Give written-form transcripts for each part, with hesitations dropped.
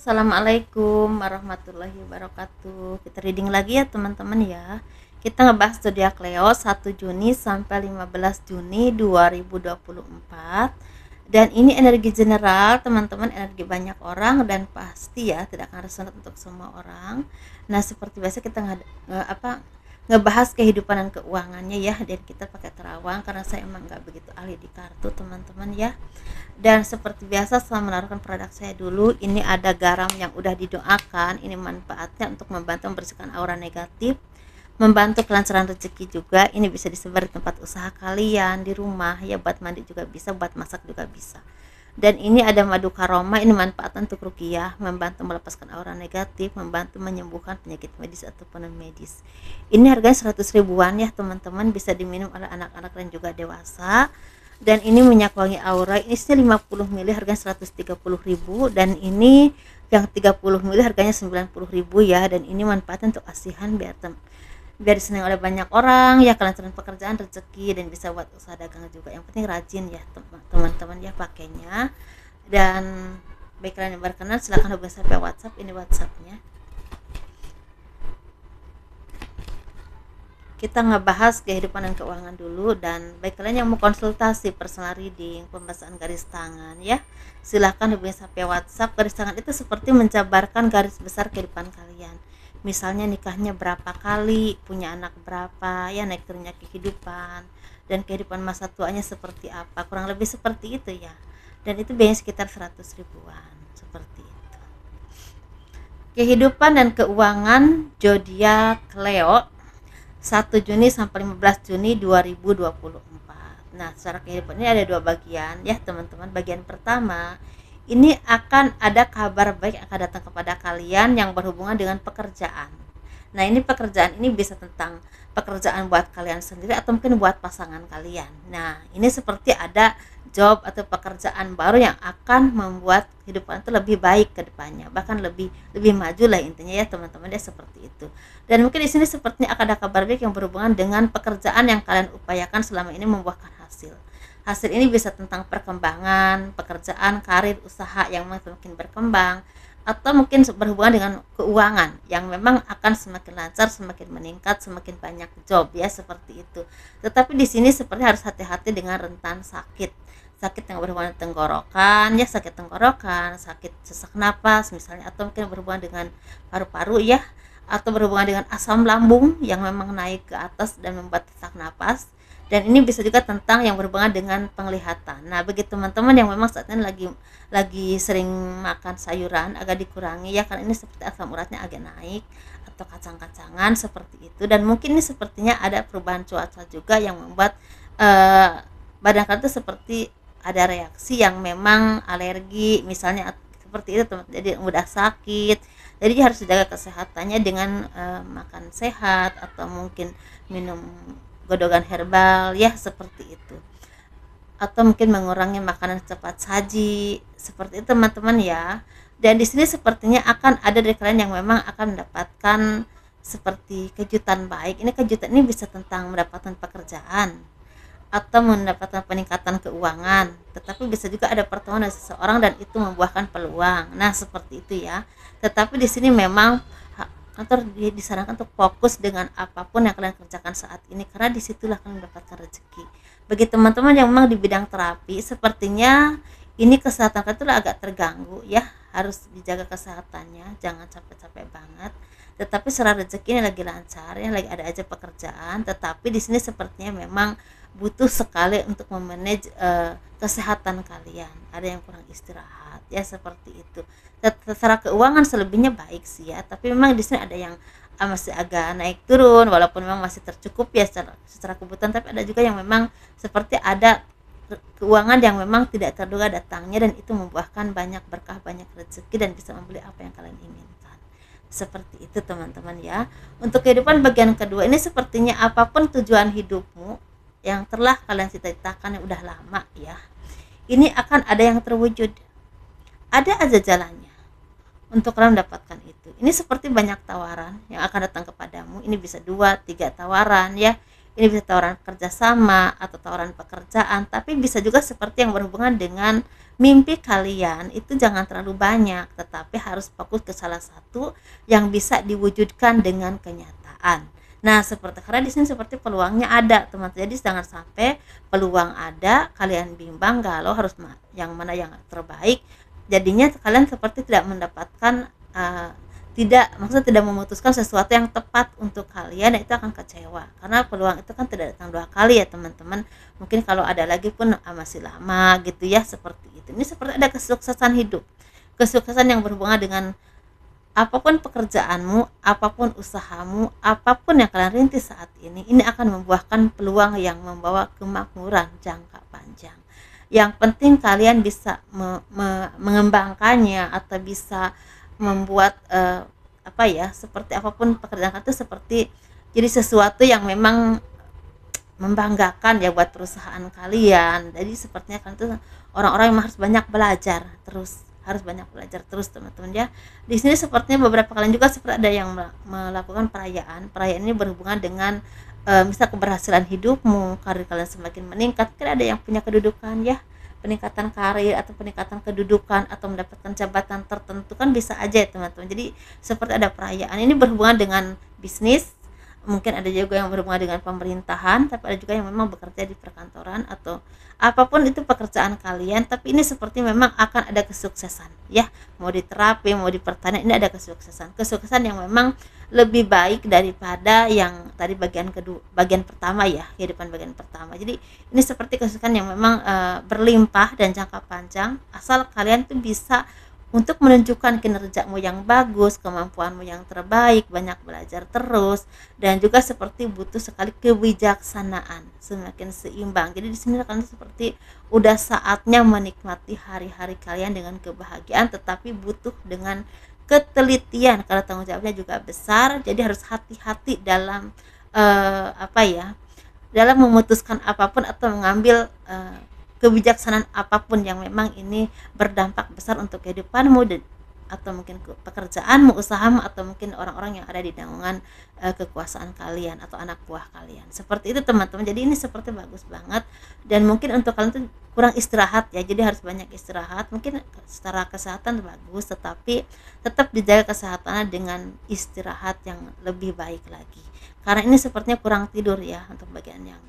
Assalamualaikum warahmatullahi wabarakatuh. Kita reading lagi ya teman-teman ya. Kita ngebahas zodiak Leo 1 Juni sampai 15 Juni 2024. Dan ini energi general teman-teman, energi banyak orang dan pasti ya tidak akan resonate untuk semua orang. Nah, seperti biasa kita ngebahas kehidupan dan keuangannya ya, dan kita pakai terawang karena saya emang nggak begitu ahli di kartu teman-teman ya. Dan seperti biasa setelah menaruhkan produk saya dulu, ini ada garam yang udah didoakan. Ini manfaatnya untuk membantu membersihkan aura negatif, membantu kelancaran rezeki juga. Ini bisa disebar di tempat usaha kalian, di rumah ya, buat mandi juga bisa, buat masak juga bisa. Dan ini ada madu karoma, ini manfaat untuk ruqyah, membantu melepaskan aura negatif, membantu menyembuhkan penyakit medis ataupun non medis. Ini harganya 100 ribuan ya teman-teman, bisa diminum oleh anak-anak dan juga dewasa. Dan ini minyak wangi aura, ini 50 ml harganya 130.000, dan ini yang 30 ml harganya 90.000 ya. Dan ini manfaatnya untuk asihan biar disenangi oleh banyak orang ya, kelancaran pekerjaan, rezeki, dan bisa buat usaha dagang juga. Yang penting rajin ya teman-teman ya pakainya. Dan baik, kalian yang berkenan silahkan hubungi saya WhatsApp, ini WhatsAppnya. Kita ngebahas kehidupan dan keuangan dulu. Dan baik, kalian yang mau konsultasi personal reading, pembahasan garis tangan ya, silahkan hubungi sampai WhatsApp. Garis tangan itu seperti menjabarkan garis besar kehidupan kalian, misalnya nikahnya berapa kali, punya anak berapa ya, naik turunnya kehidupan, dan kehidupan masa tuanya seperti apa, kurang lebih seperti itu ya. Dan itu biasanya sekitar 100 ribuan seperti itu. Kehidupan dan keuangan zodiak Leo 1 Juni sampai 15 Juni 2024. Nah, secara kehidupan ini ada dua bagian ya teman-teman. Bagian pertama, ini akan ada kabar baik yang akan datang kepada kalian yang berhubungan dengan pekerjaan. Nah, ini pekerjaan ini bisa tentang pekerjaan buat kalian sendiri atau mungkin buat pasangan kalian. Nah, ini seperti ada job atau pekerjaan baru yang akan membuat kehidupan itu lebih baik ke depannya, bahkan lebih maju lah intinya ya teman-teman ya, seperti itu. Dan mungkin di sini sepertinya akan ada kabar baik yang berhubungan dengan pekerjaan yang kalian upayakan selama ini membuahkan hasil. Hasil ini bisa tentang perkembangan, pekerjaan, karir, usaha yang makin berkembang, atau mungkin berhubungan dengan keuangan yang memang akan semakin lancar, semakin meningkat, semakin banyak job ya, seperti itu. Tetapi di sini seperti harus hati-hati dengan rentan sakit yang berhubungan dengan tenggorokan ya, sakit tenggorokan, sakit sesak napas misalnya, atau mungkin berhubungan dengan paru-paru ya, atau berhubungan dengan asam lambung yang memang naik ke atas dan membuat sesak napas. Dan ini bisa juga tentang yang berhubungan dengan penglihatan. Nah, bagi teman-teman yang memang saat ini lagi sering makan sayuran, agak dikurangi ya, karena ini seperti asam uratnya agak naik, atau kacang-kacangan seperti itu. Dan mungkin ini sepertinya ada perubahan cuaca juga yang membuat badan kalian itu seperti ada reaksi yang memang alergi misalnya, seperti itu teman. Jadi mudah sakit. Jadi harus dijaga kesehatannya dengan makan sehat, atau mungkin minum godogan herbal ya, seperti itu. Atau mungkin mengurangi makanan cepat saji, seperti itu teman-teman ya. Dan di sini sepertinya akan ada dari kalian yang memang akan mendapatkan seperti kejutan baik. Ini kejutan ini bisa tentang mendapatkan pekerjaan atau mendapatkan peningkatan keuangan, tetapi bisa juga ada pertemuan dengan seseorang dan itu membuahkan peluang. Nah, seperti itu ya. Tetapi di sini memang kantor disarankan untuk fokus dengan apapun yang kalian kerjakan saat ini, karena disitulah kalian mendapatkan rezeki. Bagi teman-teman yang memang di bidang terapi, sepertinya ini kesehatan kalian itu agak terganggu ya, harus dijaga kesehatannya, jangan capek-capek banget. Tetapi secara rezeki ini lagi lancar ya, lagi ada aja pekerjaan. Tetapi di sini sepertinya memang butuh sekali untuk memanage kesehatan kalian. Ada yang kurang istirahat ya, seperti itu. Secara keuangan selebihnya baik sih ya, tapi memang di sini ada yang masih agak naik turun, walaupun memang masih tercukup ya secara kebutuhan. Tapi ada juga yang memang seperti ada keuangan yang memang tidak terduga datangnya, dan itu membuahkan banyak berkah, banyak rezeki, dan bisa membeli apa yang kalian inginkan. Seperti itu teman-teman ya. Untuk kehidupan bagian kedua ini sepertinya apapun tujuan hidupmu yang telah kalian cita-citakan yang udah lama ya, ini akan ada yang terwujud. Ada aja jalannya untuk kalian mendapatkan itu. Ini seperti banyak tawaran yang akan datang kepadamu. Ini bisa 2-3 tawaran ya. Ini bisa tawaran kerjasama atau tawaran pekerjaan, tapi bisa juga seperti yang berhubungan dengan mimpi kalian itu jangan terlalu banyak, tetapi harus fokus ke salah satu yang bisa diwujudkan dengan kenyataan. Nah, seperti karena di sini seperti peluangnya ada, teman-teman. Jadi jangan sampai peluang ada, kalian bimbang galau harus yang mana yang terbaik. Jadinya kalian seperti tidak mendapatkan maksudnya tidak memutuskan sesuatu yang tepat untuk kalian, dan itu akan kecewa karena peluang itu kan tidak datang 2 kali ya teman-teman. Mungkin kalau ada lagi pun masih lama gitu ya, seperti itu. Ini seperti ada kesuksesan hidup, kesuksesan yang berhubungan dengan apapun pekerjaanmu, apapun usahamu, apapun yang kalian rintis saat ini akan membuahkan peluang yang membawa kemakmuran jangka panjang. Yang penting kalian bisa mengembangkannya atau bisa membuat seperti apapun pekerjaan itu seperti jadi sesuatu yang memang membanggakan ya buat perusahaan kalian. Jadi sepertinya kalian tuh orang-orang yang harus banyak belajar terus teman-teman ya. Di sini sepertinya beberapa kalian juga seperti ada yang melakukan perayaan ini berhubungan dengan misal keberhasilan hidupmu, karir kalian semakin meningkat. Kan ada yang punya kedudukan ya, peningkatan karir atau peningkatan kedudukan atau mendapatkan jabatan tertentu, kan bisa aja ya teman-teman. Jadi seperti ada perayaan ini berhubungan dengan bisnis, mungkin ada juga yang berhubungan dengan pemerintahan, tapi ada juga yang memang bekerja di perkantoran atau apapun itu pekerjaan kalian. Tapi ini seperti memang akan ada kesuksesan ya, mau di terapi, mau di pertanian, ini ada kesuksesan yang memang lebih baik daripada yang tadi bagian pertama ya, kehidupan bagian pertama. Jadi ini seperti kesuksesan yang memang berlimpah dan jangka panjang, asal kalian tuh bisa untuk menunjukkan kinerjamu yang bagus, kemampuanmu yang terbaik, banyak belajar terus, dan juga seperti butuh sekali kebijaksanaan, semakin seimbang. Jadi di sini kalian seperti udah saatnya menikmati hari-hari kalian dengan kebahagiaan, tetapi butuh dengan ketelitian karena tanggung jawabnya juga besar. Jadi harus hati-hati dalam dalam memutuskan apapun atau mengambil kebijaksanaan apapun yang memang ini berdampak besar untuk kehidupanmu atau mungkin pekerjaanmu, usahamu, atau mungkin orang-orang yang ada di naungan kekuasaan kalian atau anak buah kalian. Seperti itu teman-teman. Jadi ini seperti bagus banget, dan mungkin untuk kalian tuh kurang istirahat ya, jadi harus banyak istirahat. Mungkin secara kesehatan bagus, tetapi tetap dijaga kesehatannya dengan istirahat yang lebih baik lagi, karena ini sepertinya kurang tidur ya untuk bagian yang.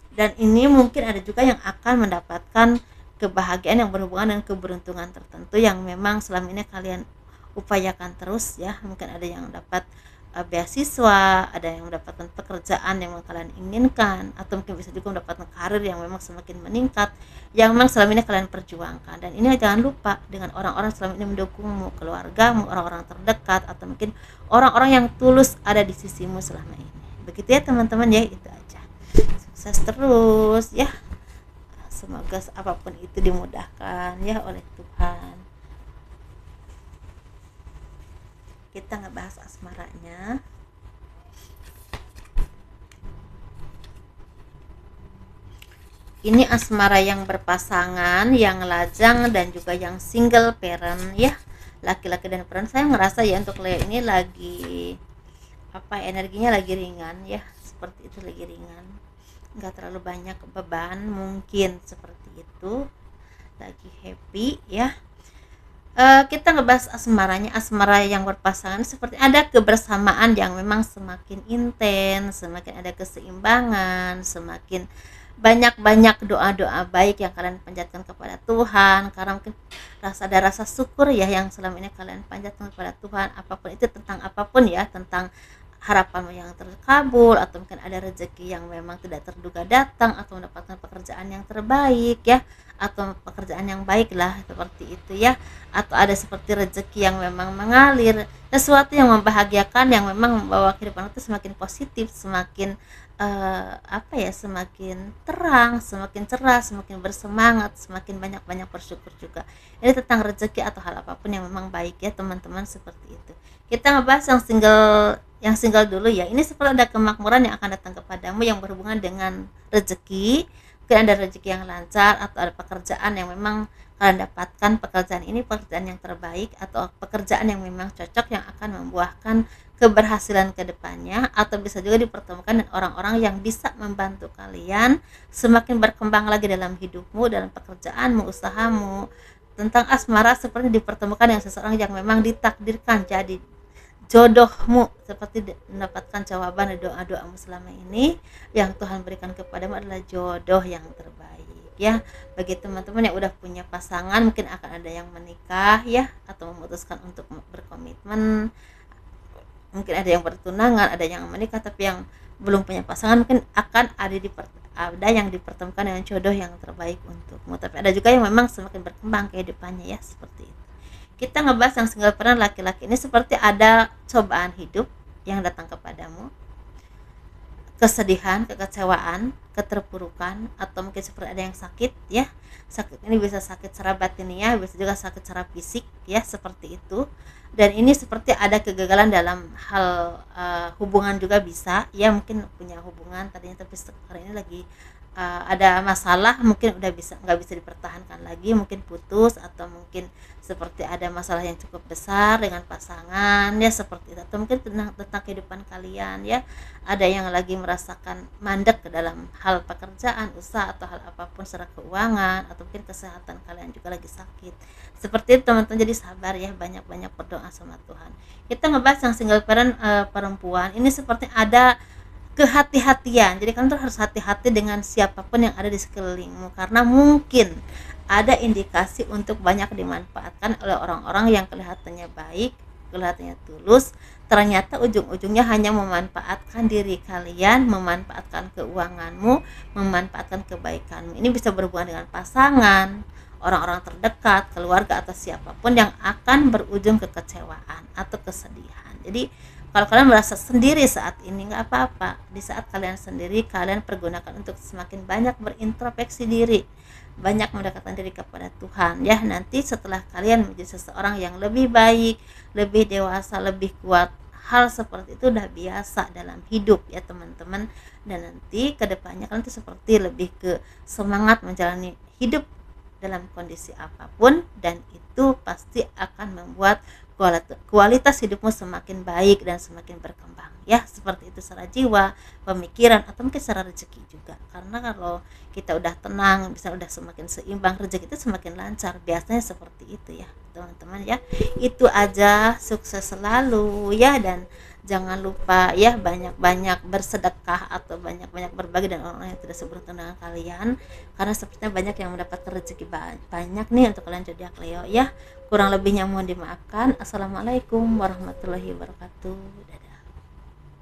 Dan ini mungkin ada juga yang akan mendapatkan kebahagiaan yang berhubungan dengan keberuntungan tertentu yang memang selama ini kalian upayakan terus ya. Mungkin ada yang dapat beasiswa, ada yang mendapatkan pekerjaan yang kalian inginkan, atau mungkin bisa juga mendapatkan karir yang memang semakin meningkat, yang memang selama ini kalian perjuangkan. Dan ini jangan lupa dengan orang-orang selama ini mendukungmu, keluargamu, orang-orang terdekat, atau mungkin orang-orang yang tulus ada di sisimu selama ini. Begitu ya teman-teman ya, itu aja. Sukses terus ya, semoga apapun itu dimudahkan ya oleh Tuhan. Kita ngebahas asmaranya. Ini asmara yang berpasangan, yang lajang, dan juga yang single parent ya, laki-laki dan perempuan. Saya ngerasa ya untuk Leo ini lagi energinya lagi ringan ya, seperti itu, lagi ringan, nggak terlalu banyak beban, mungkin seperti itu, lagi happy ya. Kita ngebahas asmaranya. Asmara yang berpasangan seperti ada kebersamaan yang memang semakin intens, semakin ada keseimbangan, semakin banyak doa-doa baik yang kalian panjatkan kepada Tuhan, karena mungkin ada rasa syukur ya yang selama ini kalian panjatkan kepada Tuhan, apapun itu, tentang apapun ya, tentang harapanmu yang terkabul, atau mungkin ada rezeki yang memang tidak terduga datang, atau mendapatkan pekerjaan yang terbaik ya, atau pekerjaan yang baik lah, seperti itu ya, atau ada seperti rezeki yang memang mengalir, sesuatu yang membahagiakan, yang memang membawa kehidupan itu semakin positif, semakin semakin terang, semakin cerah, semakin bersemangat, semakin banyak bersyukur juga. Ini tentang rezeki atau hal apapun yang memang baik ya teman-teman, seperti itu. Kita ngebahas yang single dulu ya. Ini seperti ada kemakmuran yang akan datang kepadamu yang berhubungan dengan rezeki. Mungkin ada rezeki yang lancar, atau ada pekerjaan yang memang kalian dapatkan pekerjaan ini pekerjaan yang terbaik atau pekerjaan yang memang cocok yang akan membuahkan keberhasilan ke depannya, atau bisa juga dipertemukan dengan orang-orang yang bisa membantu kalian semakin berkembang lagi dalam hidupmu, dalam pekerjaanmu, usahamu. Tentang asmara seperti dipertemukan dengan seseorang yang memang ditakdirkan jadi jodohmu, seperti mendapatkan jawaban dari doa-doamu selama ini yang Tuhan berikan kepadamu adalah jodoh yang terbaik ya. Bagi teman-teman yang udah punya pasangan, mungkin akan ada yang menikah ya, atau memutuskan untuk berkomitmen, mungkin ada yang bertunangan, ada yang menikah, tapi yang belum punya pasangan mungkin akan ada yang dipertemukan dengan jodoh yang terbaik untukmu. Tapi ada juga yang memang semakin berkembang kehidupannya ya, seperti itu. Kita ngebahas yang single parent laki-laki ini seperti ada cobaan hidup yang datang kepadamu, kesedihan, kekecewaan, keterpurukan, atau mungkin seperti ada yang sakit ya. Sakit ini bisa sakit secara batiniah, bisa juga sakit secara fisik ya, seperti itu. Dan ini seperti ada kegagalan dalam hal hubungan juga bisa ya, mungkin punya hubungan tadinya tapi sekarang ini lagi ada masalah, mungkin udah nggak bisa dipertahankan lagi, mungkin putus, atau mungkin seperti ada masalah yang cukup besar dengan pasangan ya, seperti itu. Atau mungkin tentang kehidupan kalian ya, ada yang lagi merasakan mandek ke dalam hal pekerjaan, usaha, atau hal apapun secara keuangan, atau mungkin kesehatan kalian juga lagi sakit. Seperti itu teman-teman, jadi sabar ya, banyak-banyak berdoa sama Tuhan. Kita ngebahas yang single parent perempuan ini seperti ada kehati-hatian. Jadi kalian tuh harus hati-hati dengan siapapun yang ada di sekelilingmu, karena mungkin ada indikasi untuk banyak dimanfaatkan oleh orang-orang yang kelihatannya baik, kelihatannya tulus, ternyata ujung-ujungnya hanya memanfaatkan diri kalian, memanfaatkan keuanganmu, memanfaatkan kebaikanmu. Ini bisa berhubungan dengan pasangan, orang-orang terdekat, keluarga, atau siapapun yang akan berujung kekecewaan atau kesedihan. Jadi kalau kalian merasa sendiri saat ini, nggak apa-apa. Di saat kalian sendiri, kalian pergunakan untuk semakin banyak berintrospeksi diri, banyak mendekatkan diri kepada Tuhan ya. Nanti setelah kalian menjadi seseorang yang lebih baik, lebih dewasa, lebih kuat, hal seperti itu udah biasa dalam hidup ya teman-teman. Dan nanti kedepannya kalian tuh seperti lebih ke semangat menjalani hidup dalam kondisi apapun, dan itu pasti akan membuat kualitas hidupmu semakin baik dan semakin berkembang ya, seperti itu secara jiwa, pemikiran, atau mungkin secara rezeki juga. Karena kalau kita udah tenang, bisa udah semakin seimbang, rezeki itu semakin lancar, biasanya seperti itu ya teman-teman ya. Itu aja, sukses selalu ya, dan jangan lupa ya banyak-banyak bersedekah atau banyak-banyak berbagi dengan orang-orang yang tidak seberuntung dengan kalian, karena sepertinya banyak yang mendapatkan rezeki banyak nih untuk kalian zodiak Leo ya. Kurang lebihnya mohon dimaafkan. Assalamualaikum warahmatullahi wabarakatuh. Dadah.